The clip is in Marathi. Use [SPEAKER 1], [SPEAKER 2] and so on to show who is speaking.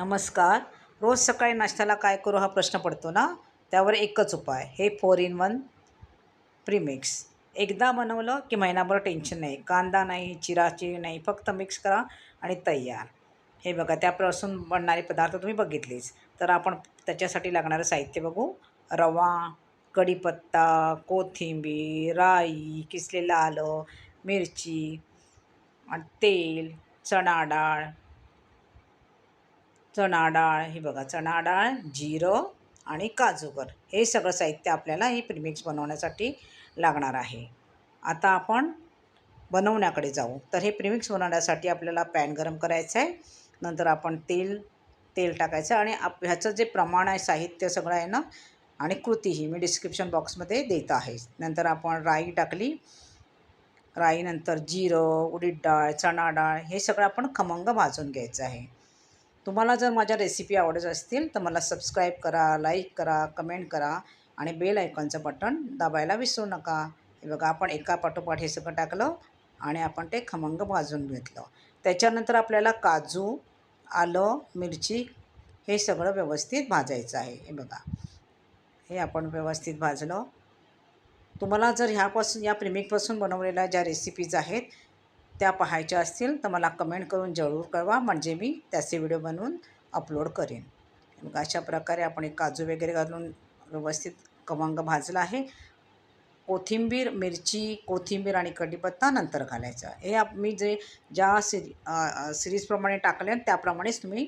[SPEAKER 1] नमस्कार. रोज सकाळी नाश्त्याला काय करू हा प्रश्न पडतो ना, त्यावर एकच उपाय. हे 4 in 1 प्रीमिक्स. एकदा बनवलं की महिनाभर टेन्शन नाही. कांदा नाही, चिराची नाही, फक्त मिक्स करा आणि तयार. हे बघा, त्यापासून बनणारे पदार्थ तुम्ही बघितलेच. तर आपण त्याच्यासाठी लागणारं साहित्य बघू. रवा, कढीपत्ता, कोथिंबीर, राई, किसलेलं आलं, मिरची आणि तेल, चणा डाळ, चणा डाळ, हे बघा चणा डाळ, जिरं आणि काजूगर, हे सगळं साहित्य आपल्याला हे प्रीमिक्स बनवण्यासाठी लागणार आहे. आता आपण बनवण्याकडे जाऊ. तर हे प्रीमिक्स बनवण्यासाठी आपल्याला पॅन गरम करायचं आहे. नंतर आपण तेल तेल टाकायचं आणि ह्याचं जे प्रमाण आहे, साहित्य सगळं आहे ना, आणि कृतीही मी डिस्क्रिप्शन बॉक्समध्ये देत आहे. नंतर आपण राई टाकली. राईनंतर जिरं, उडीद डाळ, चणा डाळ, हे सगळं आपण खमंग भाजून घ्यायचं आहे. तुम्हाला जर माझ्या रेसिपी आवडत असतील तर मला सबस्क्राईब करा, लाईक करा, कमेंट करा आणि बेल आयकॉनचं बटन दाबायला विसरू नका. हे बघा, आपण एका पाठोपाठ हे सगळं टाकलं आणि आपण ते खमंग भाजून घेतलं. त्याच्यानंतर आपल्याला काजू, आलं, मिरची, हे सगळं व्यवस्थित भाजायचं आहे. हे बघा, हे आपण व्यवस्थित भाजलं. तुम्हाला जर या प्रीमिक्सपासून बनवलेल्या ज्या रेसिपीज आहेत त्या पाहायच्या असतील तर मला कमेंट करून जरूर कळवा, म्हणजे मी त्याचे व्हिडिओ बनवून अपलोड करेन. मग अशा प्रकारे आपण एक काजू वगैरे घालून व्यवस्थित खमंग भाजलं आहे. कोथिंबीर आणि कढीपत्ता नंतर घालायचा. हे मी ज्या सिरीजप्रमाणे टाकले त्याप्रमाणेच तुम्ही